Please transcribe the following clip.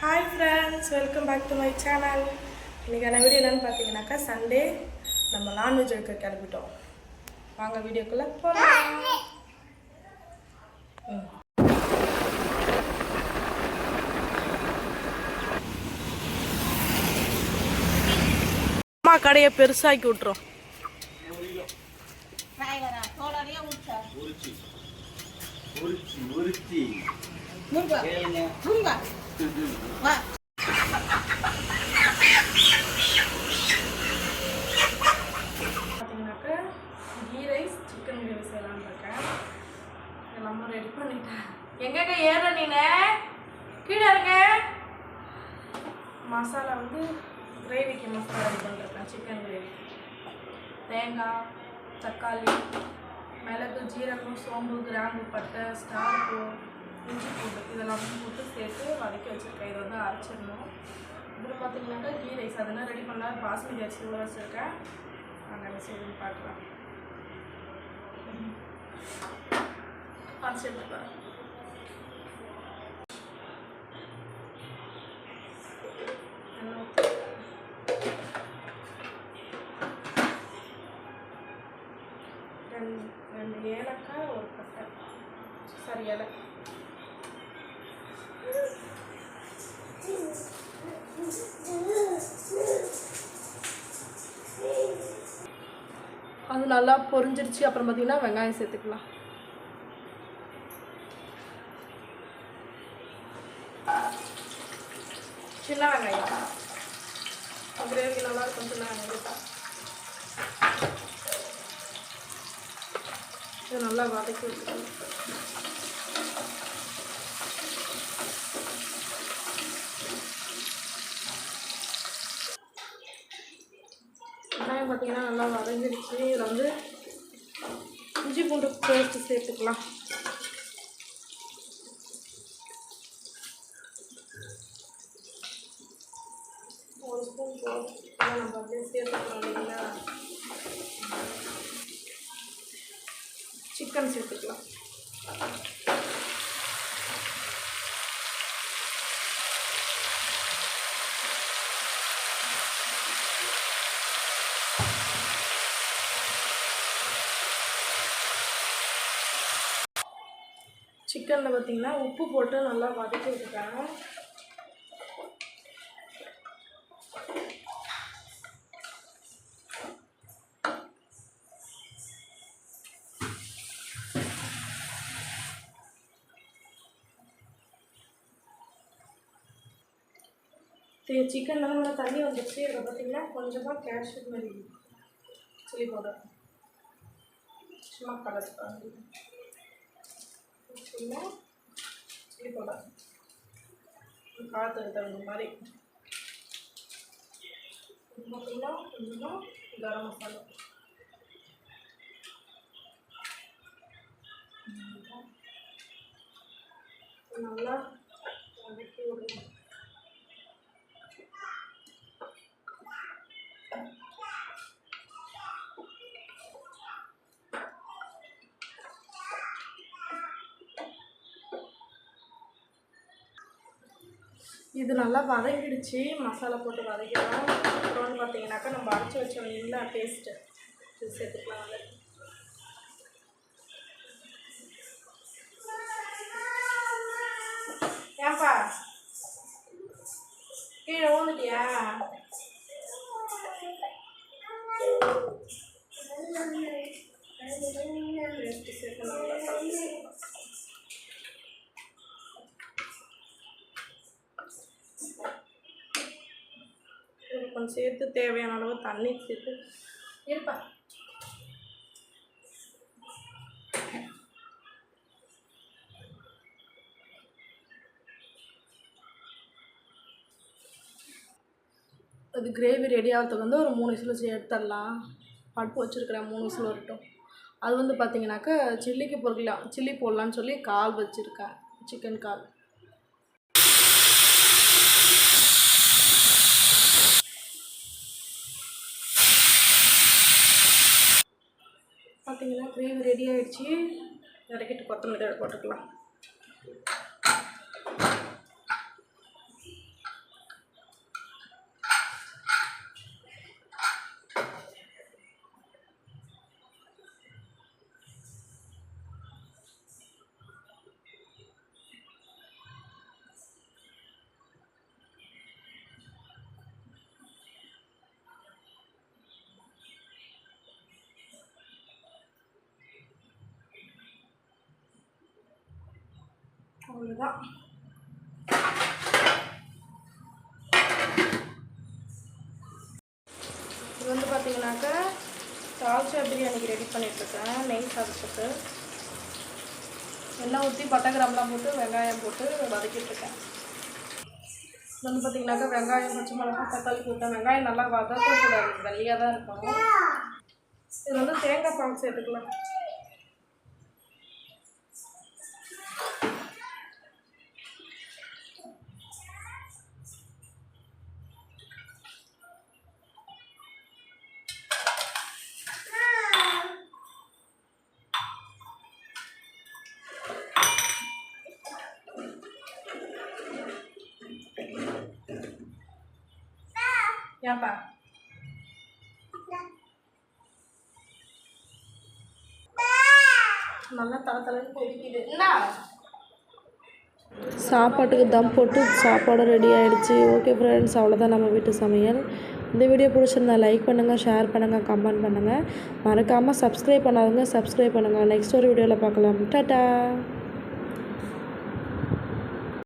Hi friends, welcome back to my channel. இன்றைக்கான video என்னென்னு பார்த்தீங்கன்னாக்கா சண்டே நம்ம நான்வெஜ் எடுக்க கிளம்பிட்டோம். வாங்க வீடியோக்குள்ளே போகலாம். அம்மா கடையை பெருசாக்கி விட்டுரும். பார்த்தீங்கன்னாக்கா கீ ரைஸ் சிக்கன் கிரேவி செய்யலான்னு இருக்கேன். எல்லாமே ரெடி பண்ணிட்டேன். எங்கங்க ஏற நீனே கீழே இருக்க. மசாலா வந்து கிரேவிக்கு மசாலா ரெடி பண்ணிருக்கேன். சிக்கன் கிரேவி தேங்காய், தக்காளி, மிளகு, ஜீரகம், சோம்பு, கிராம்பு, பட்டை, ஸ்டார்ப்பு, இஞ்சி பூண்டு இதெல்லாம் போட்டு சேர்த்து வதக்கி வச்சுருக்கேன். இதை வந்து அரைச்சிடணும். அப்புறம் பார்த்தீங்கன்னாக்கா கீ ரைஸ் அதெல்லாம் ரெடி பண்ணலாம். பாஸ்மதி அரிசி ஊற வச்சுருக்கேன். நாங்கள் செய்து பார்க்கலாம். அரைச்சி எடுத்துக்கலாம். ரெண்டு ஏலக்காய், ஒரு பட்டை, சாரி இலை. அது நல்லா பொரிஞ்சிருச்சு. அப்புறம் பார்த்தீங்கன்னா வெங்காயம் சேர்த்துக்கலாம். சின்ன வெங்காயம் கிரேவிக்கு நல்லா இருக்கும். சின்ன வெங்காயம் இது நல்லா வதக்கி வச்சுக்கணும். வெங்காயம் பார்த்தீங்கன்னா நல்லா வதங்கிடுச்சு. இதில் வந்து இஞ்சி பூண்டு பேஸ்ட்டு சேர்த்துக்கலாம். ஒரு ஸ்பூன் போதும். நம்ம அப்படியே சேர்த்துக்கலாம். இல்லைங்களா, சிக்கன் சேர்த்துக்கலாம். சிக்கனில் பார்த்தீங்கன்னா உப்பு போட்டு நல்லா வதக்கி விட்டுருக்காங்க. சிக்கன் நல்லா தண்ணி வந்துடுச்சு. இதில் பார்த்தீங்கன்னா கொஞ்சமாக காஷ்மீரி சில்லி பவுடர் சும்மா கலர்ஸ்க்காக சில்லி பவுடர் காரத்துக்கு தகுந்த மாதிரி. பார்த்தீங்கன்னா கொஞ்சமாக கரம் மசாலா நல்லா வதக்கி விடணும். இது நல்லா வதங்கிடுச்சு. மசாலா போட்டு வதக்கிடலாம். அப்புறம் வந்து பார்த்தீங்கன்னாக்கா நம்ம அரைச்சி வச்சோம் இல்லைங்களா பேஸ்ட்டு, இது சேர்த்துக்கலாம். வந்து ஏன்பா கீழே ஊந்துட்டியா? பேஸ்ட்டு சேர்த்து நல்லா கொஞ்சம் சேர்த்து தேவையான அளவு தண்ணி சேர்த்து இருப்பா. அது கிரேவி ரெடி ஆகிறதுக்கு வந்து ஒரு 3 விசில் எடுத்துடலாம். பருப்பு வச்சுருக்கிறேன். 3 விசில் வரட்டும். அது வந்து பார்த்தீங்கன்னாக்கா சில்லிக்கு பொருட்கலாம் சில்லி போடலான்னு சொல்லி கால் வச்சுருக்கேன். சிக்கன் கால் பார்த்தீங்கன்னா கிரேவி ரெடி ஆகிடுச்சு. இறக்கிட்டு கொத்தமல்லி போட்டுக்கலாம். அவ்வளோதான். இது வந்து பார்த்தீங்கன்னாக்கா தால்ச்சா பிரியாணிக்கு ரெடி பண்ணிகிட்ருக்கேன். நெய் சாதத்துக்கு எண்ணெய் ஊற்றி பட்டை கிராம்பெலாம் போட்டு வெங்காயம் போட்டு வதக்கிட்டுருக்கேன். இது வந்து பார்த்தீங்கன்னாக்கா வெங்காயம், பச்சை மிளகாய், தக்காளி போட்டேன். வெங்காயம் நல்லா வதக்கக்கூடாது, வெள்ளையாக தான் இருக்கணும். இது வந்து தேங்காய் பால் சேர்த்துக்கலாம். ஏன்பா நல்லா தலை கொதிக்குது. என்ன சாப்பாட்டுக்கு தம் போட்டு சாப்பாடு ரெடி ஆகிடுச்சு. ஓகே ஃப்ரெண்ட்ஸ், அவ்வளோதான் நம்ம வீட்டு சமையல். இந்த வீடியோ பிடிச்சிருந்தா லைக் பண்ணுங்கள், ஷேர் பண்ணுங்கள், கமெண்ட் பண்ணுங்கள். மறக்காமல் சப்ஸ்கிரைப் பண்ணாதவங்க சப்ஸ்கிரைப் பண்ணுங்கள். நெக்ஸ்ட் ஒரு வீடியோவில் பார்க்கலாம். டாட்டா.